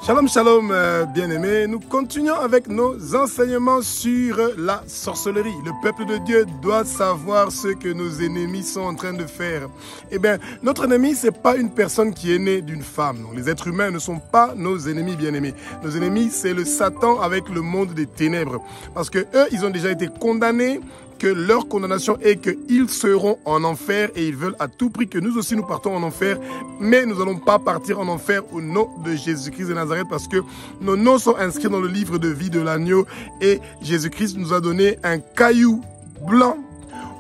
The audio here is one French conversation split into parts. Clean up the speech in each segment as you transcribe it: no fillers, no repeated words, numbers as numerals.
Shalom, shalom, bien-aimés. Nous continuons avec nos enseignements sur la sorcellerie. Le peuple de Dieu doit savoir ce que nos ennemis sont en train de faire. Eh bien, notre ennemi, c'est pas une personne qui est née d'une femme. Non, les êtres humains ne sont pas nos ennemis bien-aimés. Nos ennemis, c'est le Satan avec le monde des ténèbres. Parce que eux, ils ont déjà été condamnés, que leur condamnation est qu'ils seront en enfer et ils veulent à tout prix que nous aussi nous partons en enfer, mais nous n'allons pas partir en enfer au nom de Jésus-Christ de Nazareth parce que nos noms sont inscrits dans le livre de vie de l'agneau et Jésus-Christ nous a donné un caillou blanc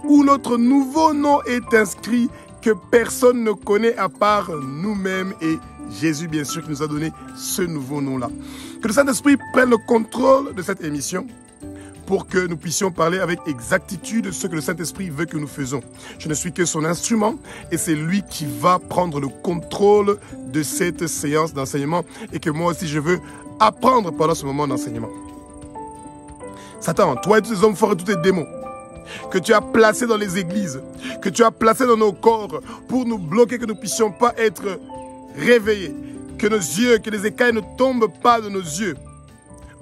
où notre nouveau nom est inscrit que personne ne connaît à part nous-mêmes et Jésus bien sûr qui nous a donné ce nouveau nom-là. Que le Saint-Esprit prenne le contrôle de cette émission pour que nous puissions parler avec exactitude de ce que le Saint-Esprit veut que nous faisons. Je ne suis que son instrument et c'est lui qui va prendre le contrôle de cette séance d'enseignement et que moi aussi je veux apprendre pendant ce moment d'enseignement. Satan, toi et tous les hommes forts et tous tes démons que tu as placés dans les églises, que tu as placés dans nos corps pour nous bloquer, que nous ne puissions pas être réveillés, que nos yeux, que les écailles ne tombent pas de nos yeux.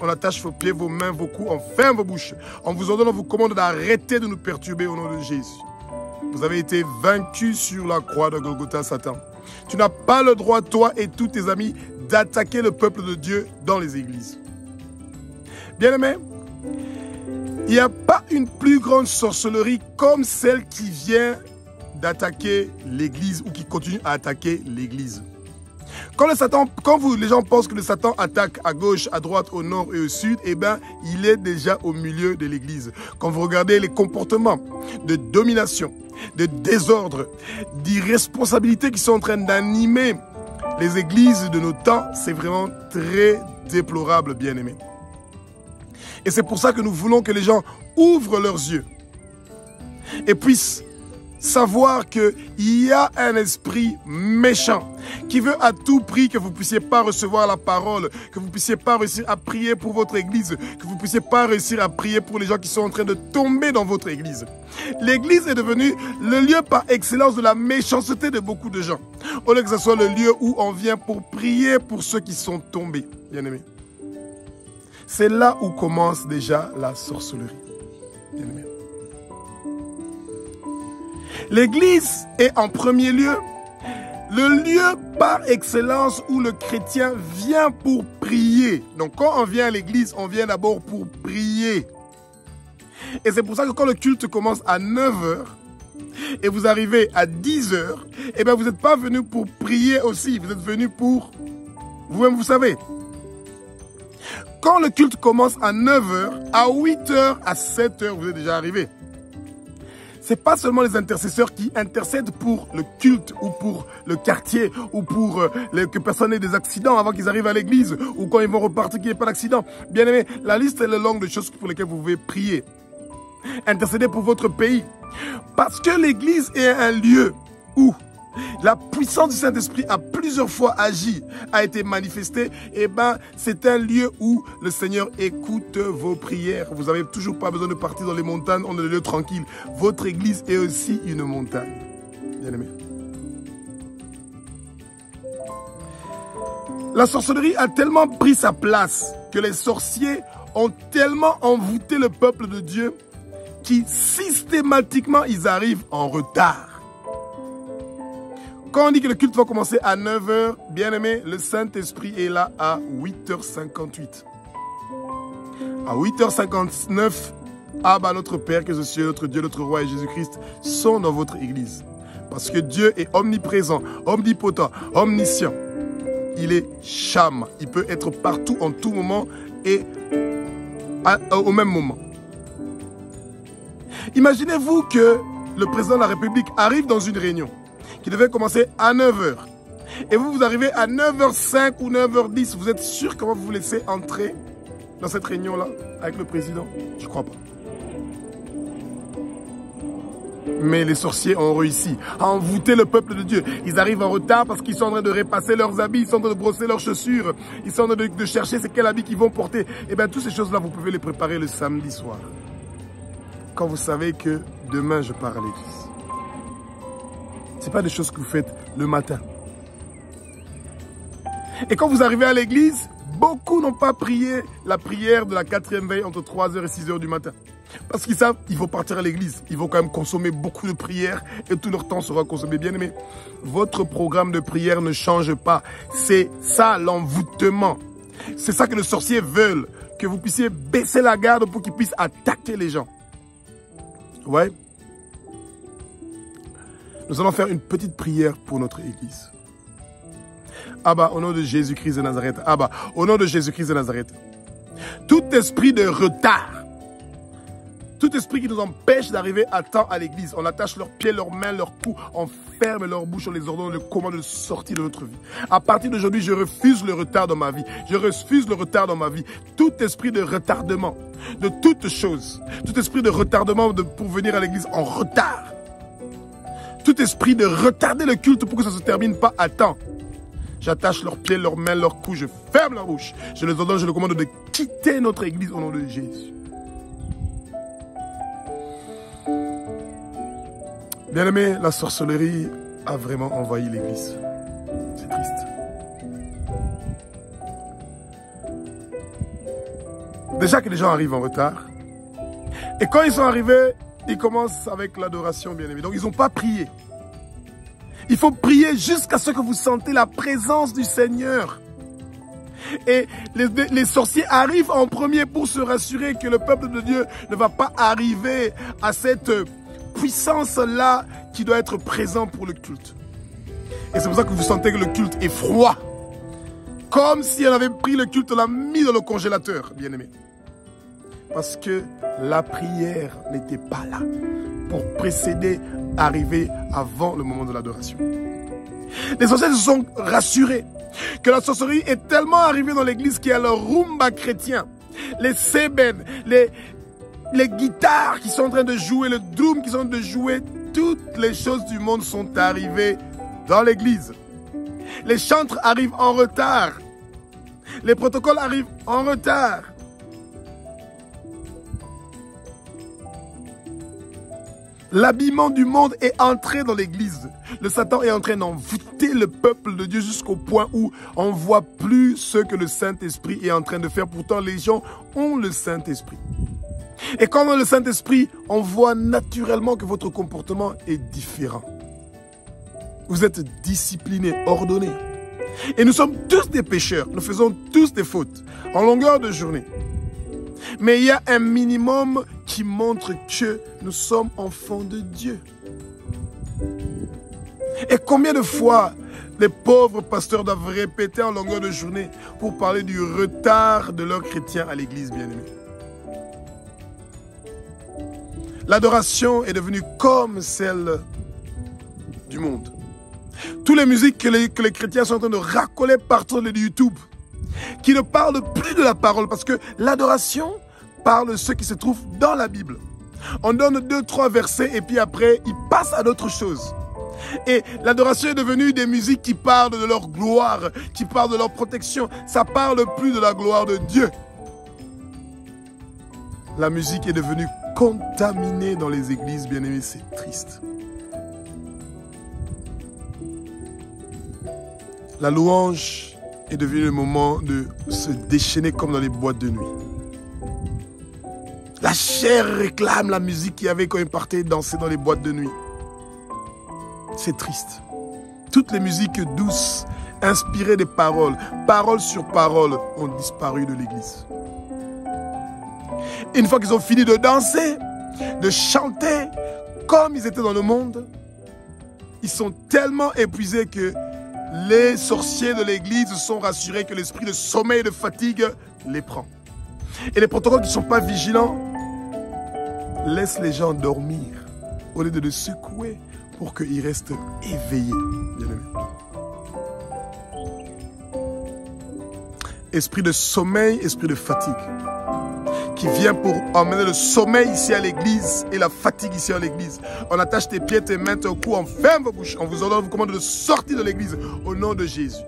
On attache vos pieds, vos mains, vos coups, on ferme vos bouches. On vous ordonne, on vous commande d'arrêter de nous perturber au nom de Jésus. Vous avez été vaincus sur la croix de Golgotha, Satan. Tu n'as pas le droit, toi et tous tes amis, d'attaquer le peuple de Dieu dans les églises. Bien-aimés, il n'y a pas une plus grande sorcellerie comme celle qui vient d'attaquer l'église ou qui continue à attaquer l'église. Quand les gens pensent que le Satan attaque à gauche, à droite, au nord et au sud, eh bien, il est déjà au milieu de l'église. Quand vous regardez les comportements de domination, de désordre, d'irresponsabilité qui sont en train d'animer les églises de nos temps, c'est vraiment très déplorable, bien-aimés. Et c'est pour ça que nous voulons que les gens ouvrent leurs yeux et puissent savoir qu'il y a un esprit méchant qui veut à tout prix que vous ne puissiez pas recevoir la parole, que vous ne puissiez pas réussir à prier pour votre église, que vous ne puissiez pas réussir à prier pour les gens qui sont en train de tomber dans votre église. L'église est devenue le lieu par excellence de la méchanceté de beaucoup de gens. Au lieu que ce soit le lieu où on vient pour prier pour ceux qui sont tombés, bien-aimés. C'est là où commence déjà la sorcellerie, bien-aimés. L'église est en premier lieu le lieu par excellence où le chrétien vient pour prier. Donc quand on vient à l'église, on vient d'abord pour prier. Et c'est pour ça que quand le culte commence à 9 h et vous arrivez à 10 h, eh bien vous n'êtes pas venu pour prier aussi, vous êtes venu pour vous-même, vous savez. Quand le culte commence à 9 h, à 8 h, à 7 h, vous êtes déjà arrivé. Ce n'est pas seulement les intercesseurs qui intercèdent pour le culte ou pour le quartier ou pour que personne n'ait des accidents avant qu'ils arrivent à l'église ou quand ils vont repartir qu'il n'y ait pas d'accident. Bien aimé, la liste est longue de choses pour lesquelles vous pouvez prier. Intercéder pour votre pays. Parce que l'église est un lieu où la puissance du Saint-Esprit a plusieurs fois agi, a été manifestée, et ben c'est un lieu où le Seigneur écoute vos prières. Vous n'avez toujours pas besoin de partir dans les montagnes, on est le lieu tranquille. Votre église est aussi une montagne. Bien aimé. La sorcellerie a tellement pris sa place que les sorciers ont tellement envoûté le peuple de Dieu qui systématiquement ils arrivent en retard. Quand on dit que le culte va commencer à 9 h, bien aimé, le Saint-Esprit est là à 8 h 58. À 8 h 59, Abba, notre Père, que je suis, notre Dieu, notre Roi et Jésus-Christ, sont dans votre église. Parce que Dieu est omniprésent, omnipotent, omniscient. Il est Sham. Il peut être partout, en tout moment et au même moment. Imaginez-vous que le président de la République arrive dans une réunion qui devait commencer à 9 h. Et vous arrivez à 9 h 05 ou 9 h 10. Vous êtes sûr comment vous vous laissez entrer dans cette réunion-là avec le président? Je ne crois pas. Mais les sorciers ont réussi à envoûter le peuple de Dieu. Ils arrivent en retard parce qu'ils sont en train de repasser leurs habits, ils sont en train de brosser leurs chaussures, ils sont en train de chercher c'est quel habit qu'ils vont porter. Et bien toutes ces choses-là, vous pouvez les préparer le samedi soir. Quand vous savez que demain je pars à l'église. Ce n'est pas des choses que vous faites le matin. Et quand vous arrivez à l'église, beaucoup n'ont pas prié la prière de la 4e veille entre 3h et 6h du matin. Parce qu'ils savent qu'il faut partir à l'église. Ils vont quand même consommer beaucoup de prières et tout leur temps sera consommé. Bien aimé, votre programme de prière ne change pas. C'est ça l'envoûtement. C'est ça que les sorciers veulent. Que vous puissiez baisser la garde pour qu'ils puissent attaquer les gens. Ouais. Nous allons faire une petite prière pour notre église. Abba, au nom de Jésus-Christ de Nazareth. Abba, au nom de Jésus-Christ de Nazareth. Tout esprit de retard, tout esprit qui nous empêche d'arriver à temps à l'église, on attache leurs pieds, leurs mains, leurs coups, on ferme leur bouche, on les ordonne le commande de sortir de notre vie. À partir d'aujourd'hui, je refuse le retard dans ma vie. Je refuse le retard dans ma vie. Tout esprit de retardement, de toutes choses, tout esprit de retardement pour venir à l'église en retard. Tout esprit de retarder le culte pour que ça ne se termine pas à temps. J'attache leurs pieds, leurs mains, leurs coups, je ferme leur bouche. Je les ordonne, je les commande de quitter notre église au nom de Jésus. Bien-aimé, la sorcellerie a vraiment envahi l'église. C'est triste. Déjà que les gens arrivent en retard. Et quand ils sont arrivés, ils commencent avec l'adoration, bien-aimé. Donc, ils n'ont pas prié. Il faut prier jusqu'à ce que vous sentez la présence du Seigneur. Et les sorciers arrivent en premier pour se rassurer que le peuple de Dieu ne va pas arriver à cette puissance-là qui doit être présent pour le culte. Et c'est pour ça que vous sentez que le culte est froid. Comme si on avait pris le culte, on l'a mis dans le congélateur, bien-aimé. Parce que la prière n'était pas là pour précéder, arriver avant le moment de l'adoration. Les sorciers se sont rassurés que la sorcellerie est tellement arrivée dans l'église qu'il y a le rumba chrétien, les sébènes, les guitares qui sont en train de jouer, le drum qui sont en train de jouer, toutes les choses du monde sont arrivées dans l'église. Les chantres arrivent en retard. Les protocoles arrivent en retard. L'habillement du monde est entré dans l'église. Le Satan est en train d'envoûter le peuple de Dieu jusqu'au point où on ne voit plus ce que le Saint-Esprit est en train de faire. Pourtant, les gens ont le Saint-Esprit. Et quand on a le Saint-Esprit, on voit naturellement que votre comportement est différent. Vous êtes discipliné, ordonné. Et nous sommes tous des pécheurs. Nous faisons tous des fautes en longueur de journée. Mais il y a un minimum qui montre que nous sommes enfants de Dieu. Et combien de fois les pauvres pasteurs doivent répéter en longueur de journée pour parler du retard de leurs chrétiens à l'église, bien-aimés. L'adoration est devenue comme celle du monde. Toutes les musiques que les chrétiens sont en train de racoler partout sur YouTube, qui ne parlent plus de la parole, parce que l'adoration parle de ce qui se trouve dans la Bible. On donne 2, 3 versets et puis après, ils passent à d'autres choses. Et l'adoration est devenue des musiques qui parlent de leur gloire, qui parlent de leur protection. Ça ne parle plus de la gloire de Dieu. La musique est devenue contaminée dans les églises, bien-aimés, c'est triste. La louange est devenue le moment de se déchaîner comme dans les boîtes de nuit. La chair réclame la musique qu'il y avait quand ils partaient danser dans les boîtes de nuit. C'est triste. Toutes les musiques douces, inspirées des paroles, parole sur parole, ont disparu de l'église. Une fois qu'ils ont fini de danser, de chanter comme ils étaient dans le monde, ils sont tellement épuisés que les sorciers de l'église se sont rassurés que l'esprit de sommeil et de fatigue les prend. Et les protocoles qui ne sont pas vigilants laissent les gens dormir au lieu de les secouer pour qu'ils restent éveillés. Esprit de sommeil, esprit de fatigue, qui vient pour emmener le sommeil ici à l'église et la fatigue ici à l'église. On attache tes pieds, tes mains, ton cou, on ferme vos bouches, on vous ordonne, on vous commande de sortir de l'église au nom de Jésus.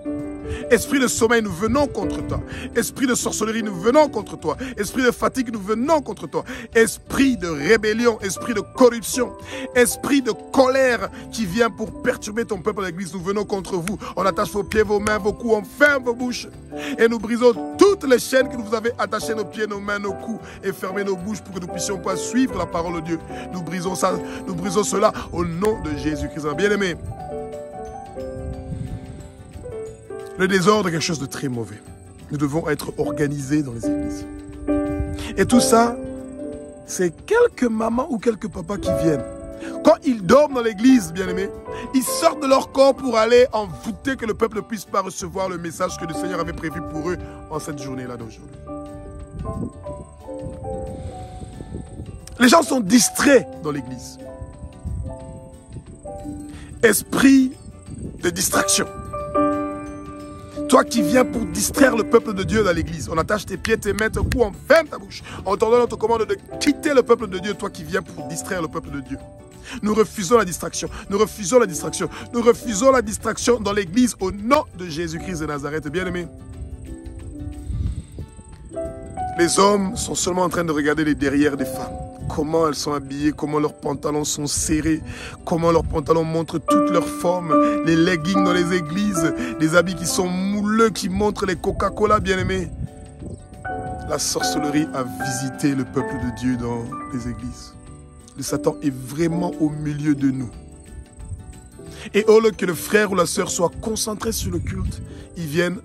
Esprit de sommeil, nous venons contre toi. Esprit de sorcellerie, nous venons contre toi. Esprit de fatigue, nous venons contre toi. Esprit de rébellion, esprit de corruption, esprit de colère qui vient pour perturber ton peuple à l'église, nous venons contre vous. On attache vos pieds, vos mains, vos coups, on ferme vos bouches et nous brisons toutes les chaînes que vous avez attachées, nos pieds, nos mains, nos coups, et fermez nos bouches pour que nous puissions pas suivre la parole de Dieu. Nous brisons ça, nous brisons cela au nom de Jésus-Christ. Bien-aimé, le désordre est quelque chose de très mauvais. Nous devons être organisés dans les églises. Et tout ça, c'est quelques mamans ou quelques papas qui viennent. Quand ils dorment dans l'église, bien-aimés, ils sortent de leur corps pour aller envoûter que le peuple ne puisse pas recevoir le message que le Seigneur avait prévu pour eux en cette journée-là d'aujourd'hui. Les gens sont distraits dans l'église. Esprit de distraction. Toi qui viens pour distraire le peuple de Dieu dans l'église, on attache tes pieds, tes mains, tes coups, on ferme ta bouche. On t'ordonne, on te commande de quitter le peuple de Dieu, toi qui viens pour distraire le peuple de Dieu. Nous refusons la distraction. Nous refusons la distraction. Nous refusons la distraction dans l'église au nom de Jésus-Christ de Nazareth. Bien-aimés, les hommes sont seulement en train de regarder les derrières des femmes. Comment elles sont habillées, comment leurs pantalons sont serrés, comment leurs pantalons montrent toute leur forme, les leggings dans les églises, des habits qui sont mouleux, qui montrent les Coca-Cola, bien-aimés. La sorcellerie a visité le peuple de Dieu dans les églises. Le Satan est vraiment au milieu de nous. Et au lieu que le frère ou la sœur soit concentré sur le culte, ils viennent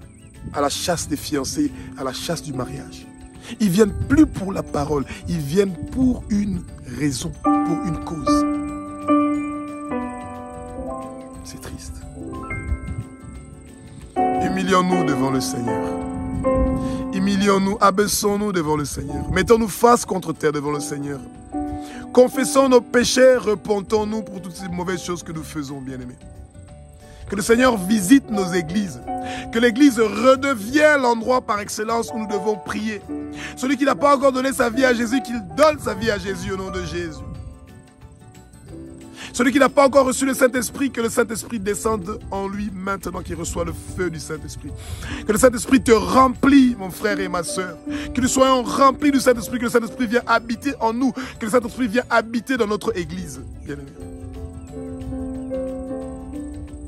à la chasse des fiancés, à la chasse du mariage. Ils viennent plus pour la parole, ils viennent pour une raison, pour une cause. C'est triste. Humilions-nous devant le Seigneur. Humilions-nous, abaissons-nous devant le Seigneur. Mettons-nous face contre terre devant le Seigneur. Confessons nos péchés, repentons-nous pour toutes ces mauvaises choses que nous faisons, bien-aimés. Que le Seigneur visite nos églises. Que l'église redevienne l'endroit par excellence où nous devons prier. Celui qui n'a pas encore donné sa vie à Jésus, qu'il donne sa vie à Jésus au nom de Jésus. Celui qui n'a pas encore reçu le Saint-Esprit, que le Saint-Esprit descende en lui maintenant qu'il reçoit le feu du Saint-Esprit. Que le Saint-Esprit te remplit, mon frère et ma soeur. Que nous soyons remplis du Saint-Esprit, que le Saint-Esprit vienne habiter en nous, que le Saint-Esprit vienne habiter dans notre église. Bien-aimés.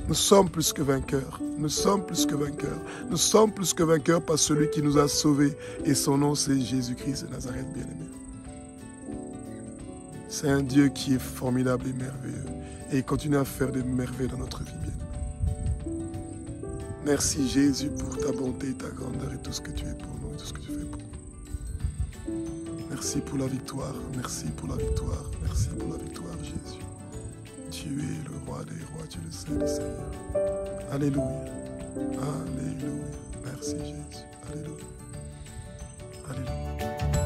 Nous sommes plus que vainqueurs. Nous sommes plus que vainqueurs. Nous sommes plus que vainqueurs par celui qui nous a sauvés. Et son nom, c'est Jésus-Christ de Nazareth, bien-aimé. C'est un Dieu qui est formidable et merveilleux. Et il continue à faire des merveilles dans notre vie, bien-aimé. Merci Jésus pour ta bonté, ta grandeur et tout ce que tu es pour nous et tout ce que tu fais pour nous. Merci pour la victoire. Merci pour la victoire. Merci pour la victoire, Jésus. Tu es le roi des rois, tu le sais, le Seigneur. Alléluia. Alléluia. Merci Jésus. Alléluia. Alléluia.